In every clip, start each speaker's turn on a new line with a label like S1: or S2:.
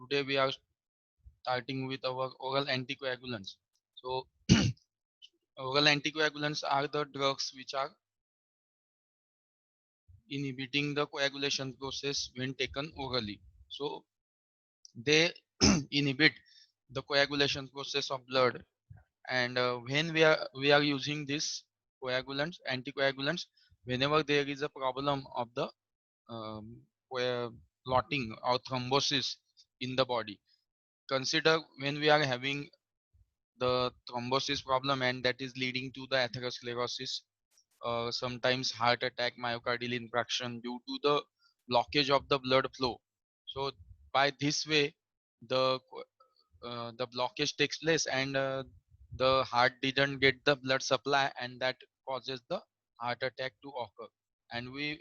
S1: today we are starting with our oral anticoagulants. So oral anticoagulants are the drugs which are inhibiting the coagulation process when taken orally. So they inhibit the coagulation process of blood, and when we are using this coagulants anticoagulants whenever there is a problem of the um, clotting or thrombosis in the body. Consider when we are having the thrombosis problem and that is leading to the atherosclerosis, sometimes heart attack, myocardial infarction due to the blockage of the blood flow. So by this way, the blockage takes place, and the heart didn't get the blood supply, and that causes the heart attack to occur. And we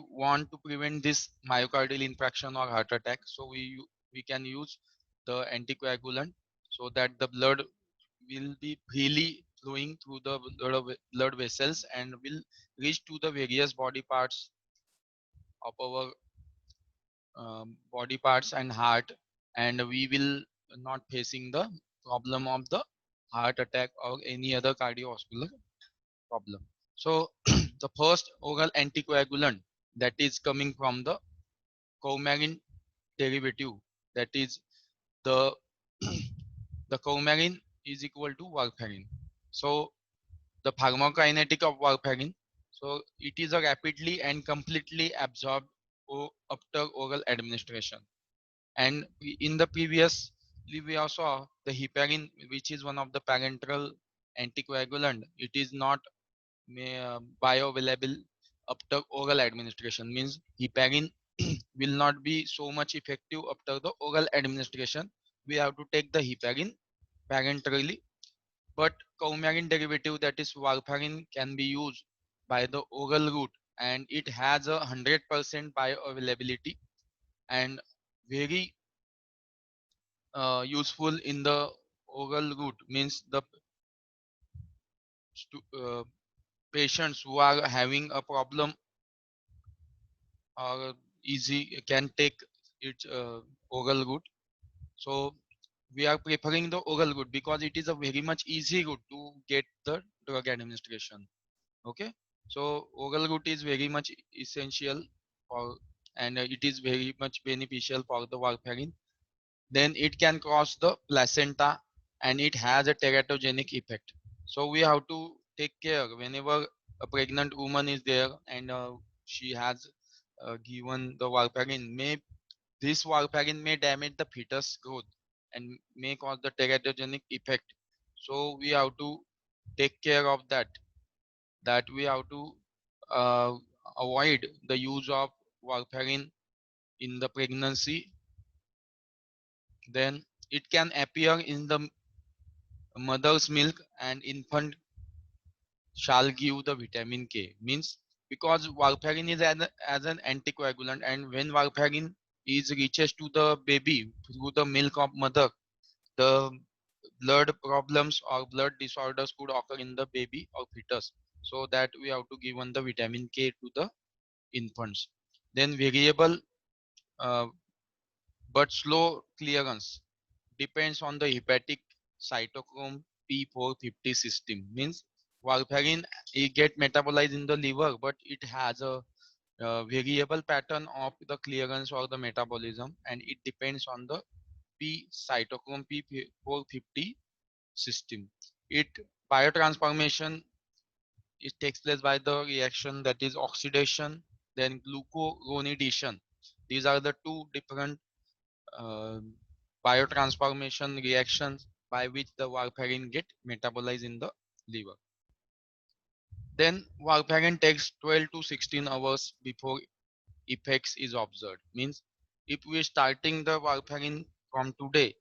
S1: want to prevent this myocardial infarction or heart attack, so we can use the anticoagulant so that the blood will be freely flowing through the blood vessels and will reach to the various body parts of our body parts and heart, and we will not facing the problem of the heart attack or any other cardiovascular problem. So the first oral anticoagulant that is coming from the coumarin derivative, that is the the coumarin is equal to warfarin. So the pharmacokinetic of warfarin, so it is a rapidly and completely absorbed after oral administration. And in the previous we also saw the heparin, which is one of the parenteral anticoagulant. It is not bioavailable after oral administration, means heparin will not be so much effective after the oral administration. We have to take the heparin parenterally, but coumarin derivative, that is warfarin, can be used by the oral route, and it has a 100% bioavailability and very useful in the oral route, means the patients who are having a problem or easy can take its oral route. So we are preferring the oral route because it is a very much easy route to get the drug administration. Okay, so oral route is very much essential for, and it is very much beneficial for the warfarin. Then it can cross the placenta and it has a teratogenic effect. So we have to take care whenever a pregnant woman is there and she has given the warfarin. This warfarin may damage the fetus growth and may cause the teratogenic effect. So we have to take care of that. That we have to uh, avoid the use of warfarin in the pregnancy. Then it can appear in the mother's milk, and infant shall give the vitamin K. Means because warfarin is as an anticoagulant, and when warfarin is reaches to the baby through the milk of mother, the blood problems or blood disorders could occur in the baby or fetus. So that we have to give on the vitamin K to the infants. Then variable uh, but slow clearance depends on the hepatic cytochrome P450 system. Means warfarin it get metabolized in the liver, but it has a variable pattern of the clearance or the metabolism, and it depends on the P cytochrome P450 system. It biotransformation, it takes place by the reaction, that is oxidation, then glucuronidation. These are the two different uh, biotransformation reactions by which the warfarin get metabolized in the liver. Then warfarin takes 12 to 16 hours before effects is observed. Means if we are starting the warfarin from today,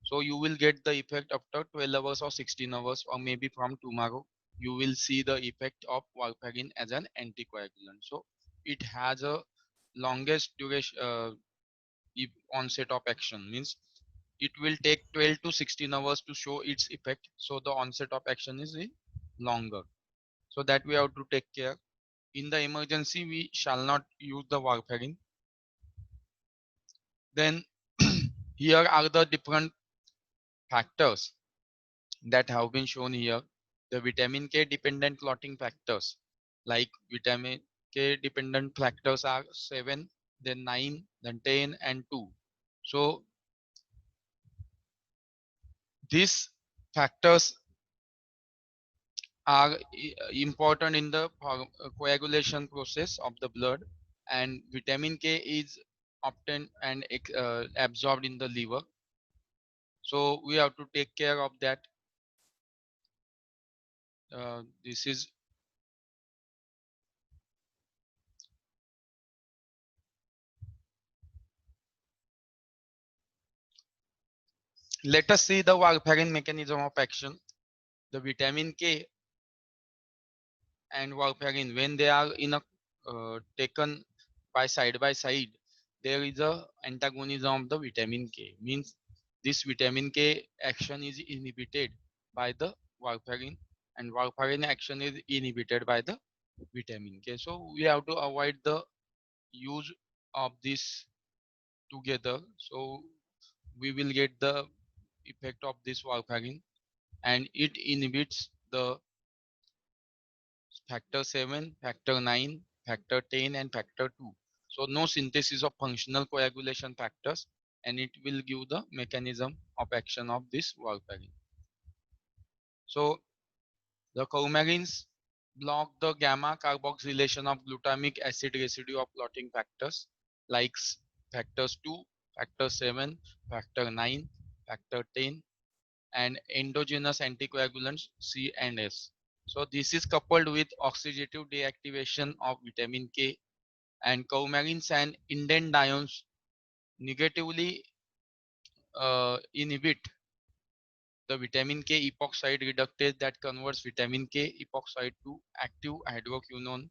S1: so you will get the effect after 12 hours or 16 hours, or maybe from tomorrow you will see the effect of warfarin as an anticoagulant. So it has a longest duration onset of action. Means it will take 12 to 16 hours to show its effect, so the onset of action is longer. So that we have to take care. In the emergency we shall not use the warfarin. Then here are the different factors that have been shown here. The vitamin K dependent clotting factors, like vitamin K dependent factors are 7, then 9, then 10 and 2. So these factors are important in the coagulation process of the blood, and vitamin K is obtained and absorbed in the liver. So we have to take care of that. This is Let us see the warfarin mechanism of action. The vitamin K and warfarin, when they are in a taken by side, there is a antagonism of the vitamin K. Means this vitamin K action is inhibited by the warfarin, and warfarin action is inhibited by the vitamin K. So we have to avoid the use of this together. So we will get the effect of this warfarin, and it inhibits the factor 7, factor 9, factor 10 and factor 2. So no synthesis of functional coagulation factors, and it will give the mechanism of action of this warfarin. So the coumarins block the gamma carboxylation of glutamic acid residue of clotting factors like factors 2, factor 7, factor 9, factor 10 and endogenous anticoagulants C and S. So this is coupled with oxidative deactivation of vitamin K, and coumarins and indentiones negatively inhibit the vitamin K epoxide reductase that converts vitamin K epoxide to active hydroquinone,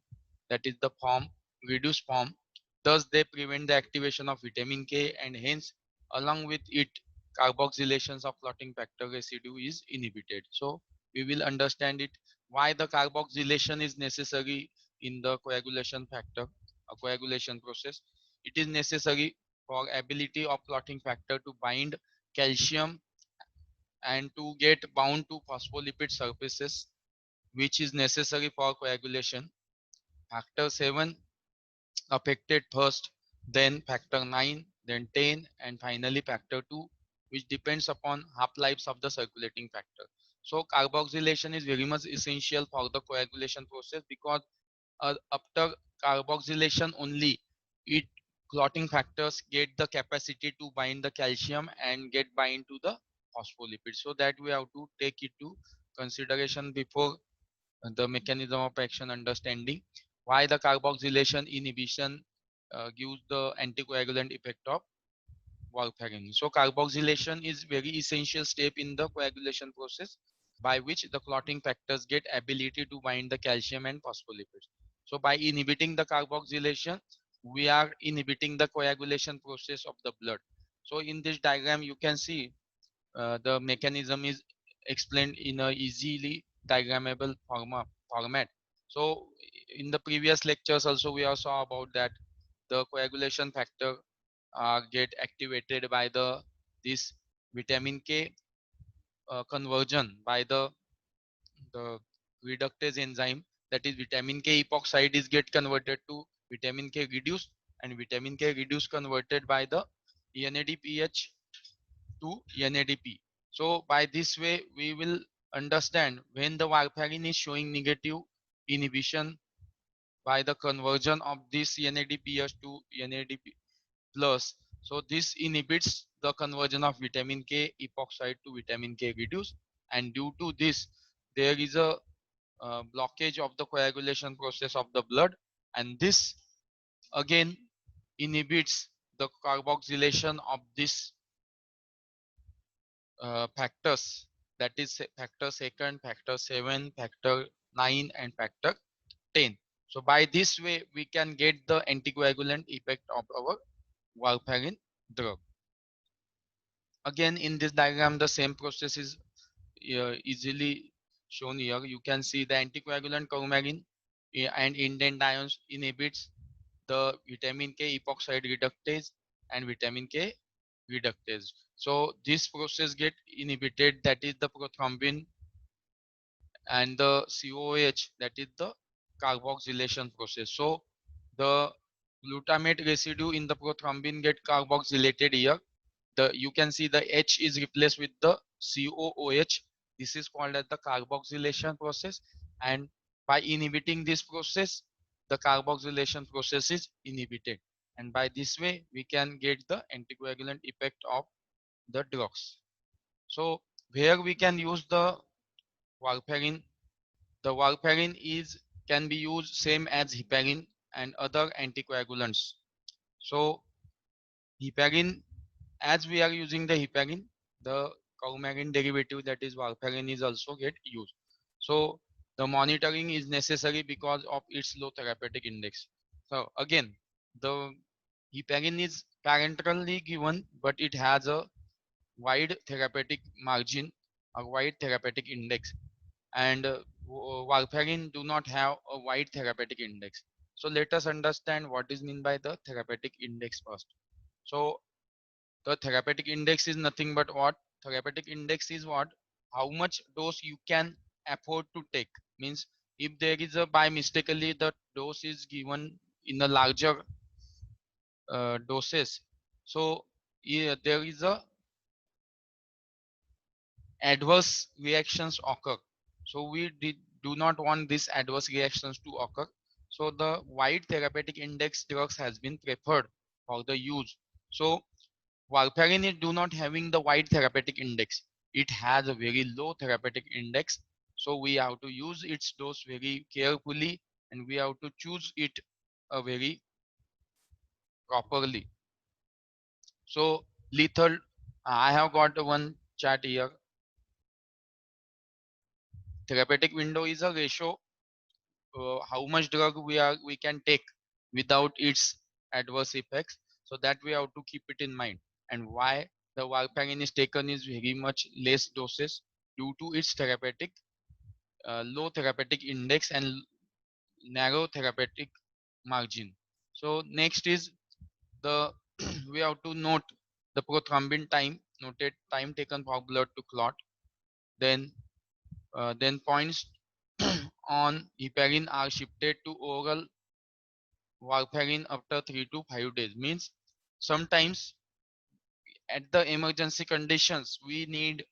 S1: that is the form reduced form. Thus they prevent the activation of vitamin K, and hence along with it carboxylations of clotting factor residue is inhibited. So we will understand it why the carboxylation is necessary in the coagulation factor coagulation process. It is necessary for ability of clotting factor to bind calcium and to get bound to phospholipid surfaces, which is necessary for coagulation. Factor 7 affected first, then factor 9, then 10 and finally factor 2, which depends upon half lives of the circulating factor. So carboxylation is very much essential for the coagulation process, because after carboxylation only it clotting factors get the capacity to bind the calcium and get bind to the phospholipids. So that we have to take it to consideration before the mechanism of action understanding why the carboxylation inhibition gives the anticoagulant effect of warfarin. So carboxylation is very essential step in the coagulation process by which the clotting factors get ability to bind the calcium and phospholipids. So by inhibiting the carboxylation, we are inhibiting the coagulation process of the blood. So in this diagram, you can see the mechanism is explained in a easily diagrammable format. So in the previous lectures also we have saw about that the coagulation factor get activated by the this vitamin K conversion by the reductase enzyme, that is vitamin K epoxide is get converted to vitamin K reduced, and vitamin K reduced converted by the NADPH to NADP. So by this way we will understand when the warfarin is showing negative inhibition by the conversion of this NADPH to NADP plus. So this inhibits the conversion of vitamin K epoxide to vitamin K reduced, and due to this there is a blockage of the coagulation process of the blood, and this again inhibits the carboxylation of this factors, that is factor second, factor 7, factor 9 and factor 10. So by this way we can get the anticoagulant effect of our warfarin drug. Again in this diagram the same process is easily shown here. You can see the anticoagulant coumarin and indent ions inhibits the vitamin K epoxide reductase, and vitamin K reductase. So this process get inhibited, that is the prothrombin, and the COOH, that is the carboxylation process. So the glutamate residue in the prothrombin get carboxylated here. You can see the H is replaced with the COOH. This is called as the carboxylation process, and by inhibiting this process, the carboxylation process is inhibited, and by this way we can get the anticoagulant effect of the drugs. So where we can use the warfarin, the warfarin is can be used same as heparin and other anticoagulants. So heparin, as we are using the heparin, the coumarin derivative, that is warfarin, is also get used. So the monitoring is necessary because of its low therapeutic index. So again, the heparin is parenterally given, but it has a wide therapeutic margin, a wide therapeutic index, and warfarin do not have a wide therapeutic index. So let us understand what is mean by the therapeutic index first. So the therapeutic index is nothing but what? Therapeutic index is what? How much dose you can afford to take. Means if there is a by mistakenly the dose is given in a larger doses, so yeah, there is a adverse reactions occur. So do not want these adverse reactions to occur. So the wide therapeutic index drugs has been preferred for the use. So warfarin is do not having the wide therapeutic index. It has a very low therapeutic index. So we have to use its dose very carefully, and we have to choose it very properly. So lethal, I have got one chart here. Therapeutic window is a ratio how much drug we can take without its adverse effects. So that we have to keep it in mind, and why the warfarin is taken is very much less doses due to its therapeutic low therapeutic index and narrow therapeutic margin. So next is the we have to note the prothrombin time, noted time taken for blood to clot. Then points on heparin are shifted to oral warfarin after 3 to 5 days. Means sometimes at the emergency conditions we need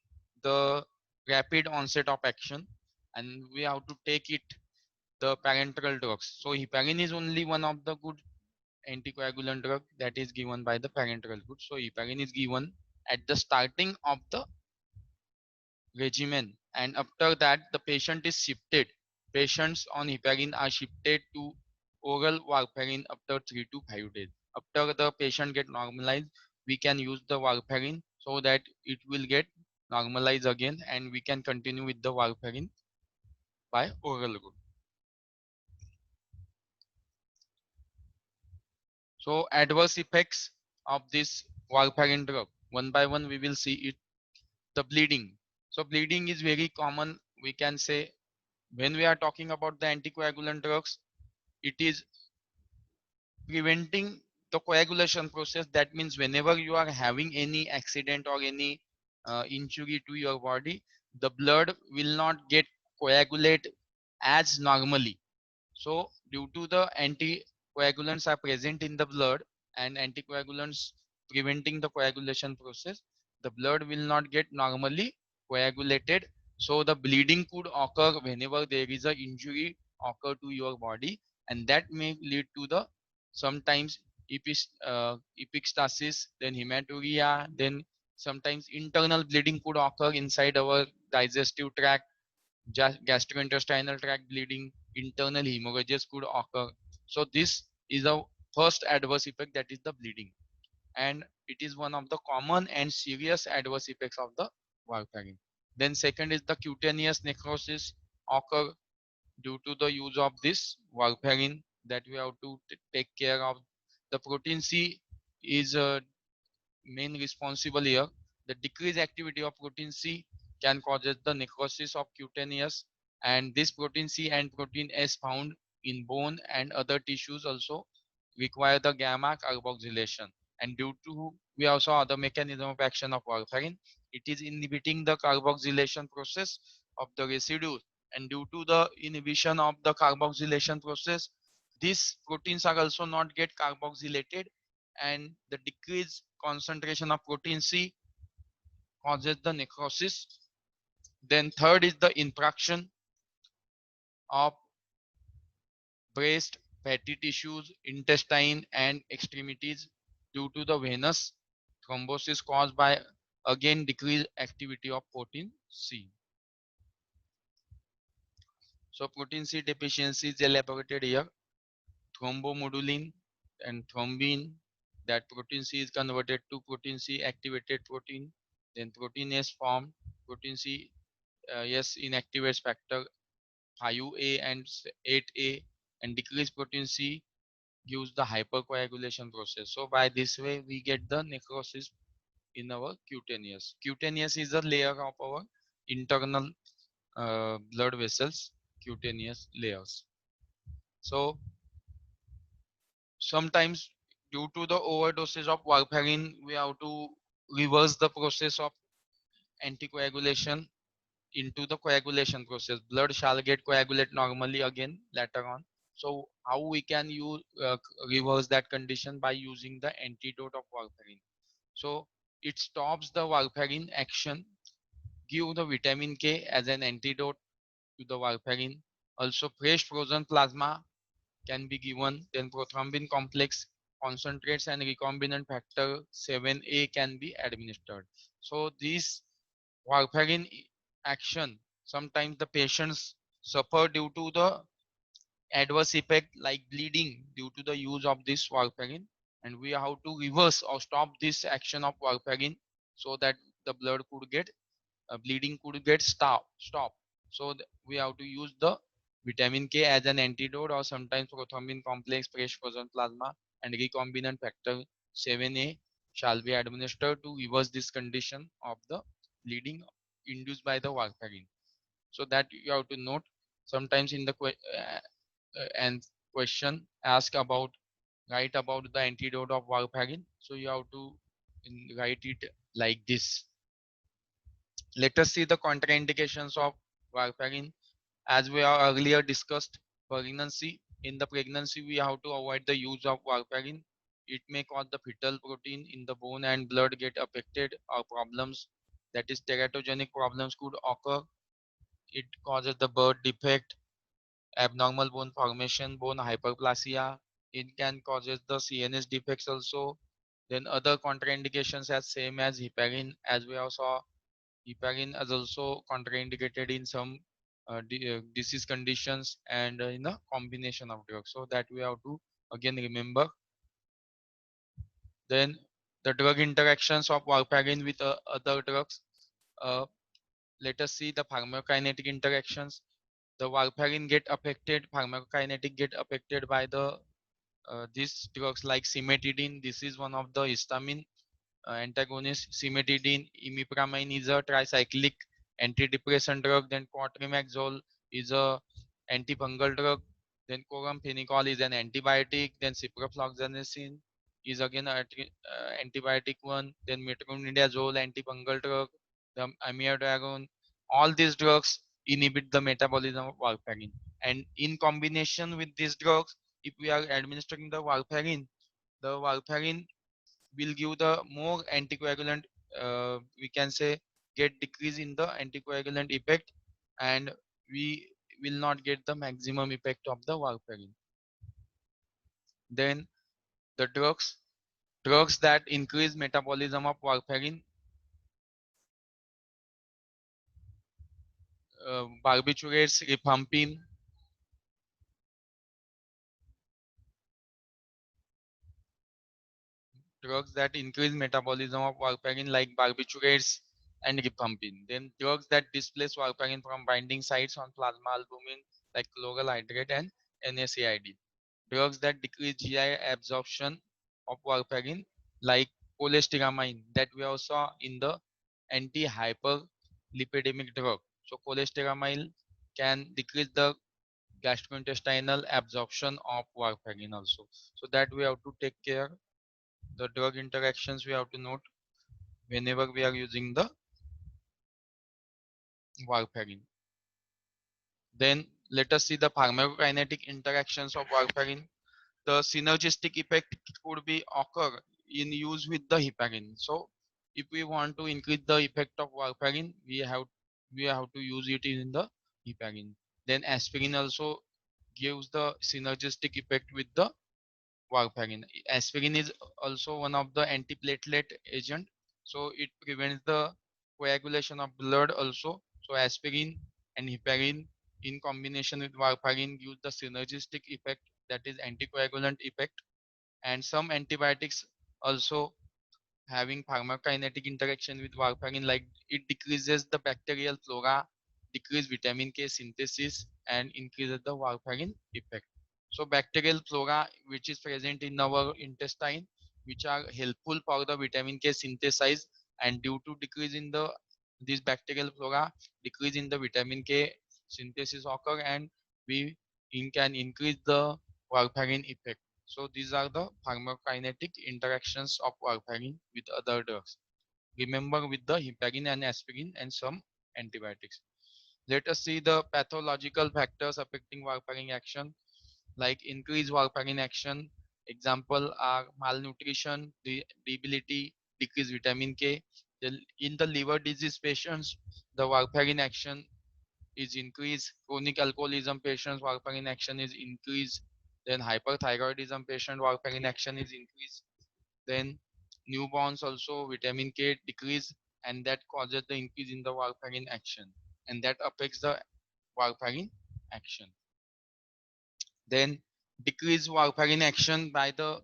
S1: the rapid onset of action, and we have to take it the parenteral drugs. So heparin is only one of the good anticoagulant drug that is given by the parenteral route. So heparin is given at the starting of the regimen, and after that the patient is shifted. Patients on heparin are shifted to oral warfarin after 3 to 5 days. After the patient get normalized, we can use the warfarin so that it will get normalized again, and we can continue with the warfarin by oral route. So adverse effects of this warfarin drug, one by one we will see it. The bleeding. So bleeding is very common, we can say. When we are talking about the anticoagulant drugs, it is preventing the coagulation process. That means whenever you are having any accident or any injury to your body, the blood will not get coagulate as normally. So due to the anticoagulants are present in the blood, and anticoagulants preventing the coagulation process, the blood will not get normally coagulated. So the bleeding could occur whenever there is a injury occur to your body, and that may lead to the sometimes epistaxis, then hematuria, then sometimes internal bleeding could occur inside our digestive tract, gastrointestinal tract bleeding, internal hemorrhages could occur. So this is the first adverse effect, that is the bleeding, and it is one of the common and serious adverse effects of the warfarin. Then second is the cutaneous necrosis occur due to the use of this warfarin, that we have to take care of. The protein C is main responsible here. The decreased activity of protein C can causes the necrosis of cutaneous, and this protein C and protein S found in bone and other tissues also require the gamma carboxylation. And due to we also other mechanism of action of warfarin, it is inhibiting the carboxylation process of the residue, and due to the inhibition of the carboxylation process, these proteins are also not get carboxylated, and the decreased concentration of protein C causes the necrosis. Then third is the infraction of breast, fatty tissues, intestine, and extremities due to the venous thrombosis caused by again decreased activity of protein C. So protein C deficiency is elaborated here. Thrombomodulin and thrombin, that protein C is converted to protein C activated protein. Then protein S formed. Protein C S inactivates factor 5A and 8A, and decreased protein C gives the hypercoagulation process. So by this way we get the necrosis in our cutaneous. Cutaneous is a layer of our internal blood vessels, cutaneous layers. So sometimes due to the overdoses of warfarin, we have to reverse the process of anticoagulation into the coagulation process. Blood shall get coagulate normally again later on. So how we can use reverse that condition? By using the antidote of warfarin. So it stops the warfarin action, give the vitamin K as an antidote to the warfarin. Also fresh frozen plasma can be given. Then prothrombin complex concentrates and recombinant factor 7A can be administered. So this warfarin action, sometimes the patients suffer due to the adverse effect like bleeding due to the use of this warfarin, and we have to reverse or stop this action of warfarin so that the blood could get bleeding could get stop. So we have to use the vitamin K as an antidote, or sometimes prothrombin complex, fresh frozen plasma, and recombinant factor 7A shall be administered to reverse this condition of the bleeding induced by the warfarin. So that you have to note. Sometimes in the and question ask about write about the antidote of warfarin, so you have to write it like this. Let us see the contraindications of warfarin. As we are earlier discussed, pregnancy. In the pregnancy, we have to avoid the use of warfarin. It may cause the fetal protein in the bone and blood get affected, or problems, that is teratogenic problems could occur. It causes the birth defect, abnormal bone formation, bone hyperplasia. It can causes the CNS defects also. Then other contraindications as same as heparin, as we have saw. Heparin is also contraindicated in some disease conditions and in a combination of drugs. So that we have to again remember. Then the drug interactions of warfarin with other drugs. Uh, Let us see the pharmacokinetic interactions. The warfarin get affected, pharmacokinetic get affected by the these drugs like cimetidine. This is one of the histamine antagonist. Cimetidine, imipramine is a tricyclic antidepressant drug. Then quatramaxole is a antifungal drug. Then chloramphenicol is an antibiotic. Then ciprofloxacin is again an antibiotic one. Then metronidazole, antifungal drug. The amiodarone. All these drugs inhibit the metabolism of warfarin. And in combination with these drugs, if we are administering the warfarin will give the more anticoagulant, we can say get decrease in the anticoagulant effect, and we will not get the maximum effect of the warfarin. Then the drugs that increase metabolism of warfarin, barbiturates, rifampin. Drugs that increase metabolism of warfarin like barbiturates and rifampin. Then drugs that displace warfarin from binding sites on plasma albumin like chloral hydrate and NSAID. Drugs that decrease GI absorption of warfarin like cholestyramine, that we also saw in the anti-hyperlipidemic drug. So cholestyramine can decrease the gastrointestinal absorption of warfarin also. So that we have to take care. the drug interactions we have to note whenever we are using the warfarin. Then let us see the pharmacokinetic interactions of warfarin. The synergistic effect could be occur in use with the heparin. So if we want to increase the effect of warfarin, we have to use it in the heparin. Then aspirin also gives the synergistic effect with the warfarin. Aspirin is also one of the antiplatelet agent, so it prevents the coagulation of blood also. So aspirin and heparin in combination with warfarin gives the synergistic effect, that is anticoagulant effect. And some antibiotics also having pharmacokinetic interaction with warfarin, like it decreases the bacterial flora, decrease vitamin K synthesis, and increases the warfarin effect. So bacterial flora which is present in our intestine, which are helpful for the vitamin K synthesis, and due to decrease in the this bacterial flora, decrease in the vitamin K synthesis occur, and we can increase the warfarin effect. So these are the pharmacokinetic interactions of warfarin with other drugs. Remember, with the heparin and aspirin and some antibiotics. Let us see the pathological factors affecting warfarin action, like increased warfarin action. Example are malnutrition, debility, decreased vitamin K. In the liver disease patients, the warfarin action is increased. Chronic alcoholism patients, warfarin action is increased. Then hyperthyroidism patient, warfarin action is increased. Then newborns also vitamin K decrease, and that causes the increase in the warfarin action, and that affects the warfarin action. Then decrease warfarin action by the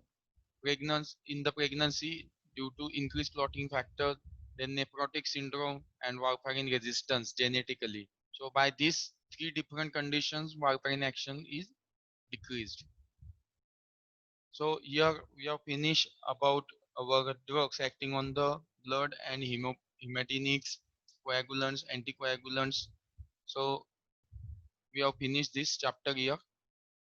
S1: pregnancy in the pregnancy due to increased clotting factor, then nephrotic syndrome and warfarin resistance genetically. So by these three different conditions, warfarin action is decreased. So here we have finished about our drugs acting on the blood and hematinics, coagulants, anticoagulants. So we have finished this chapter here.